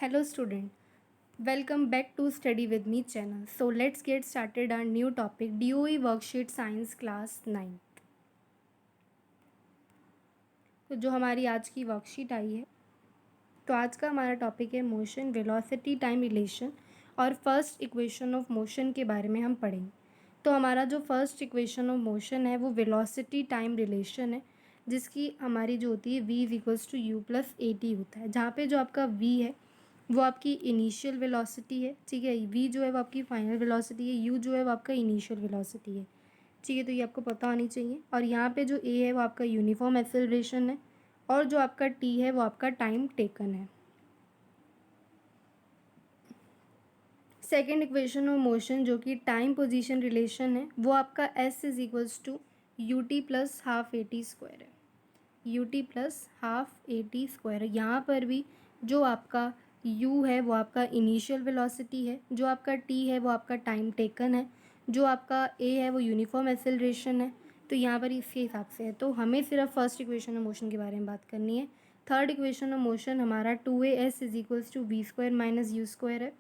Hello student, welcome back to Study With Me channel. So let's get started our new topic DOE Worksheet Science Class 9. तो जो हमारी आज की worksheet आई है, तो आज का हमारा टॉपिक है मोशन वेलोसिटी टाइम रिलेशन और फर्स्ट इक्वेशन ऑफ मोशन के बारे में हम पढ़ेंगे। तो हमारा जो फर्स्ट इक्वेशन ऑफ मोशन है वो वेलोसिटी टाइम रिलेशन है, जिसकी हमारी जो होती है v is equals to u plus a t होता है, जहाँ पे जो आपका v है वो आपकी इनिशियल वेलोसिटी है। ठीक है, v जो है वो आपकी फाइनल वेलोसिटी है, u जो है वो आपका इनिशियल वेलोसिटी है। ठीक है, तो ये आपको पता होनी चाहिए। और यहाँ पे जो a है वो आपका यूनिफॉर्म एक्सेलरेशन है और जो आपका t है वो आपका टाइम टेकन है। सेकेंड इक्वेशन ऑफ मोशन जो कि टाइम पोजीशन रिलेशन है वो आपका s is equals to u t plus half a t square है। U t plus half a t square है। यहाँ पर भी जो आपका u है वो आपका इनिशियल वेलोसिटी है, जो आपका t है वो आपका टाइम टेकन है, जो आपका a है वो यूनिफॉर्म एक्सेलरेशन है। तो यहाँ पर इसके हिसाब से है। तो हमें सिर्फ फर्स्ट इक्वेशन ऑफ मोशन के बारे में बात करनी है। थर्ड इक्वेशन ऑफ मोशन हमारा 2as is equals to v square minus u square है,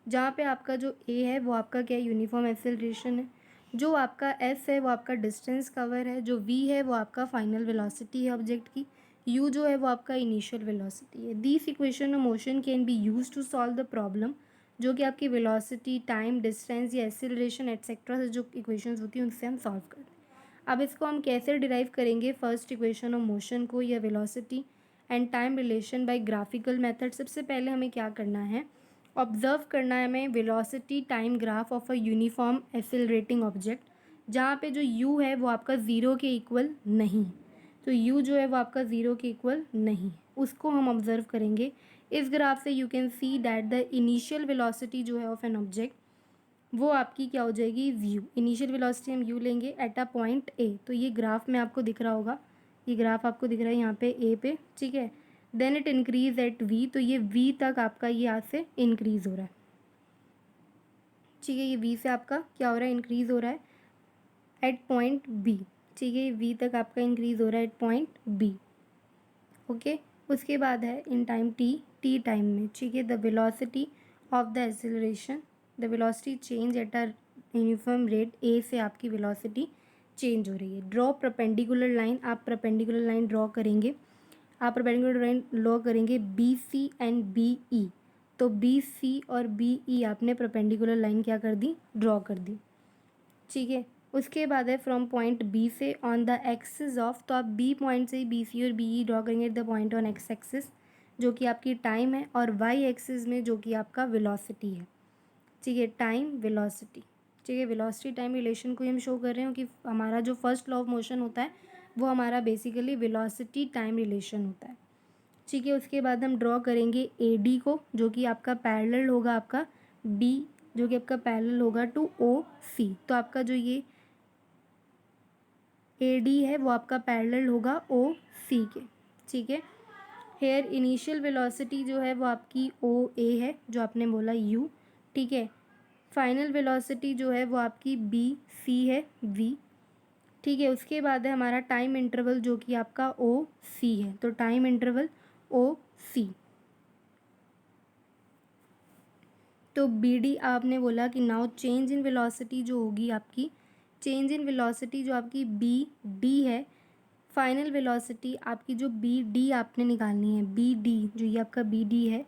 जहाँ पे आपका जो a है वो आपका क्या है, यूनिफॉर्म एक्सेलरेशन है, जो आपका s है वो आपका डिस्टेंस कवर है, जो v है वो आपका फाइनल वेलोसिटी है ऑब्जेक्ट की, u जो है वो आपका इनिशियल वेलोसिटी है। This equation of motion can be use to solve the problem, जो कि आपकी वेलोसिटी टाइम डिस्टेंस या एक्सेलरेशन एटसेट्रा से जो इक्वेशंस होती हैं उनसे हम सॉल्व करते हैं। अब इसको हम कैसे डिराइव करेंगे फर्स्ट इक्वेशन ऑफ मोशन को या velocity and time relation bye graphical method. सबसे पहले हमें क्या करना है, ऑब्जर्व करना है हमें velocity time graph of a uniform accelerating object, जहाँ पे जो u है वो आपका ज़ीरो के इक्वल नहीं। तो u जो है वो आपका ज़ीरो के इक्वल नहीं, उसको हम ऑब्जर्व करेंगे। इस ग्राफ से you can see that the initial velocity जो है ऑफ एन ऑब्जेक्ट वो आपकी क्या हो जाएगी, व्यू। इनिशियल वेलोसिटी हम u लेंगे एट अ पॉइंट a। तो ये ग्राफ में आपको दिख रहा होगा, ये ग्राफ आपको दिख रहा है यहाँ पे a पे। ठीक है, then it increase at v। तो ये v तक आपका ये यहाँ से इंक्रीज हो रहा है। ठीक है, ये v से आपका क्या हो रहा है, इंक्रीज हो रहा है एट पॉइंट b। ठीक है, ये v तक आपका इंक्रीज हो रहा है एट पॉइंट b। ओके, उसके बाद है इन टाइम t टाइम में। ठीक है, the velocity of the acceleration, the velocity change at a uniform rate a से आपकी वेलोसिटी चेंज हो रही है। ड्रॉ परपेंडिकुलर लाइन, आप परपेंडिकुलर लाइन ड्रॉ करेंगे, आप परपेंडिकुलर लाइन ड्रॉ करेंगे B C and B E. तो बी सी और बी ई आपने परपेंडिकुलर लाइन क्या कर दी, ड्रॉ कर दी। ठीक है, उसके बाद है फ्रॉम पॉइंट बी से ऑन द एक्सिस ऑफ, तो आप बी पॉइंट से ही बी सी और बी ई ड्रॉ करेंगे at the point on x axis, जो कि आपकी टाइम है, और वाई एक्सिस में जो कि आपका वेलोसिटी है। ठीक है, टाइम वेलोसिटी। ठीक है, वेलोसिटी टाइम रिलेशन को हम शो कर रहे हैं कि हमारा जो फर्स्ट लॉ ऑफ मोशन होता है वो हमारा बेसिकली वेलोसिटी टाइम रिलेशन होता है। ठीक है, उसके बाद हम ड्रॉ करेंगे ए डी को, जो कि आपका पैरेलल होगा आपका डी, जो कि आपका पैरेलल होगा टू ओ सी। तो आपका जो ये ए डी है वो आपका पैरेलल होगा ओ सी के। ठीक है, हेयर इनिशियल वेलोसिटी जो है वो आपकी ओ ए है, जो आपने बोला यू। ठीक है, फाइनल वेलोसिटी जो है वो आपकी बी सी है, वी। ठीक है, उसके बाद है हमारा टाइम इंटरवल जो कि आपका ओ सी है। तो टाइम इंटरवल ओ सी। तो बी डी आपने बोला कि नाउ चेंज इन वेलोसिटी जो होगी आपकी, चेंज इन वेलोसिटी जो आपकी बी डी है, फाइनल वेलोसिटी आपकी जो बी डी आपने निकालनी है, बी डी जो ये आपका बी डी है।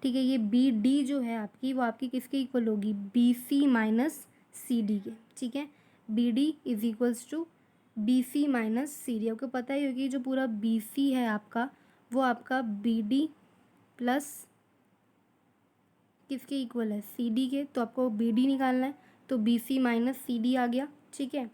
ठीक है, ये बी डी जो है आपकी वो आपकी किसके इक्वल होगी, B C minus C D के। ठीक है, B D is equals to B C minus C D. आपको पता ही होगी जो पूरा बी सी है आपका वो आपका बी डी प्लस किसके इक्वल है, सी डी के। तो आपको बी डी निकालना है, तो B C minus C D आ गया। ठीक है,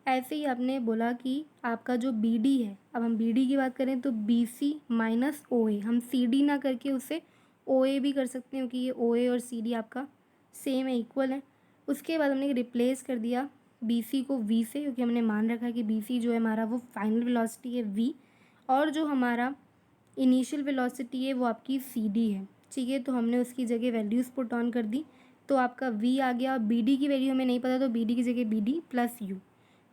ऐसे ही आपने बोला कि आपका जो बी डी है, अब हम बी डी की बात करें तो बी सी माइनस ओ ए, हम सी डी ना करके उसे ओ ए भी कर सकते हैं, क्योंकि ये ओ ए और सी डी आपका सेम है, इक्वल है। उसके बाद हमने रिप्लेस कर दिया बी सी को वी से, क्योंकि हमने मान रखा है कि बी सी जो है हमारा वो फाइनल वेलोसिटी है वी, और जो हमारा इनिशियल वेलोसिटी है वो आपकी सी डी है। ठीक है, तो हमने उसकी जगह वैल्यूज़ पुट ऑन कर दी, तो आपका v आ गया। बी डी की वैल्यू हमें नहीं पता, तो बी डी की जगह बी डी प्लस यू,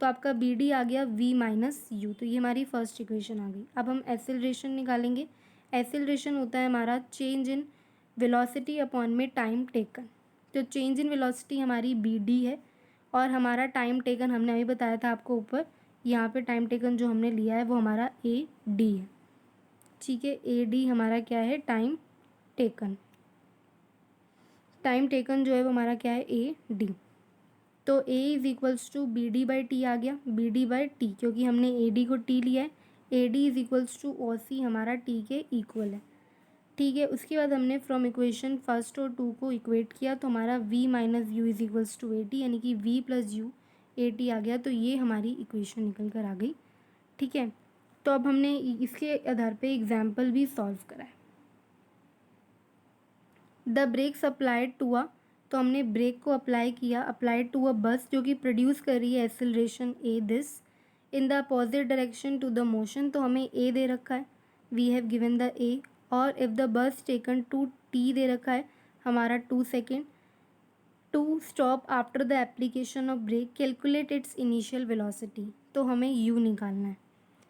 तो आपका बी डी आ गया v माइनस यू। तो ये हमारी फर्स्ट इक्वेशन आ गई। अब हम एक्सेलरेशन निकालेंगे। एक्सेलरेशन होता है हमारा चेंज इन वेलोसिटी अपॉन में टाइम टेकन। तो चेंज इन वेलोसिटी हमारी बी डी है और हमारा टाइम टेकन हमने अभी बताया था आपको ऊपर, यहाँ पे टाइम टेकन जो हमने लिया है वो हमारा ए डी है। ठीक है, ए डी हमारा क्या है, टाइम टेकन। टाइम टेकन जो है वो हमारा क्या है, ए डी। तो A is equals to B D by T आ गया, बी डी बाई टी, क्योंकि हमने ए डी को टी लिया है। A D is equals to O C हमारा टी के इक्वल है। ठीक है, उसके बाद हमने फ्रॉम इक्वेशन फर्स्ट और टू को इक्वेट किया तो हमारा v minus u is equals to a t, यानी कि v plus u a t आ गया। तो ये हमारी इक्वेशन निकल कर आ गई। ठीक है, तो अब हमने इसके आधार पे एग्जाम्पल भी सॉल्व करा है। The brakes applied to a, तो हमने ब्रेक को अप्लाई किया, अप्लाइड टू अ बस जो कि प्रोड्यूस कर रही है acceleration a this in the opposite direction to the motion. तो हमें ए दे रखा है, we have given the a, और if the bus taken to t दे रखा है हमारा 2 second to stop after the application of brake, calculate its initial velocity. तो हमें यू निकालना है,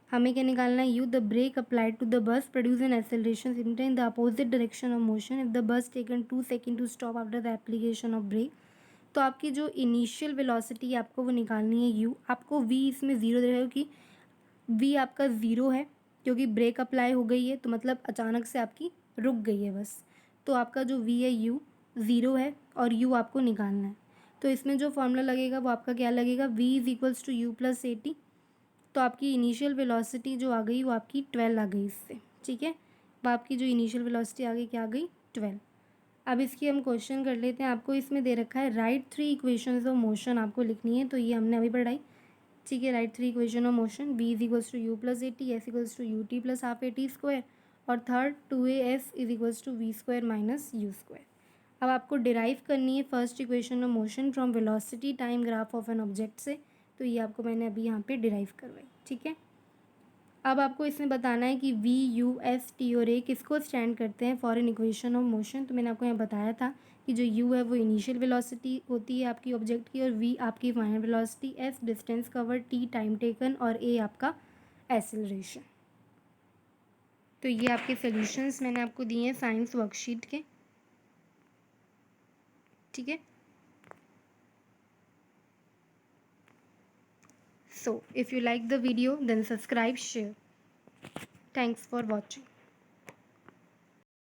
हमें क्या निकालना है, u. The brake applied to the bus produce an acceleration in the opposite direction of motion if the bus taken 2 second to stop after the application of brake. तो आपकी जो इनिशियल वेलोसिटी आपको वो निकालनी है यू। आपको we इसमें zero दे रहा है कि वी आपका ज़ीरो है क्योंकि ब्रेक अप्लाई हो गई है, तो मतलब अचानक से आपकी रुक गई है बस। तो आपका जो वी है यू ज़ीरो है और यू आपको निकालना है। तो इसमें जो फॉर्मूला लगेगा वो आपका क्या लगेगा, v is equals to u plus a t. तो आपकी इनिशियल वेलोसिटी जो आ गई वो आपकी 12 आ गई इससे। ठीक है, वो आपकी जो इनिशियल वेलोसिटी आ गई क्या आ गई, 12। अब इसकी हम क्वेश्चन कर लेते हैं। आपको इसमें दे रखा है राइट 3 इक्वेशंस ऑफ मोशन आपको लिखनी है, तो ये हमने अभी पढ़ाई। ठीक है, right 3 equation of motion, b is equals to u plus a t, s equals to u t plus half a t square, और third 2 a s is equals to v square minus u square. अब आपको derive करनी है first equation of motion from velocity time graph of an object से, तो ये आपको मैंने अभी यहाँ पे डिराइव करवाई। ठीक है, अब आपको इसमें बताना है कि वी यू एस टी और ए किसको स्टैंड करते हैं for an equation of motion. तो मैंने आपको यहाँ बताया था कि जो यू है वो इनिशियल वेलोसिटी होती है आपकी ऑब्जेक्ट की, और वी आपकी final velocity, S distance cover, T time taken, और ए आपका एक्सेलरेशन। तो ये आपके सॉल्यूशंस मैंने आपको दिए हैं साइंस वर्कशीट के। ठीक है, so if you like the video then subscribe, share. Thanks for watching.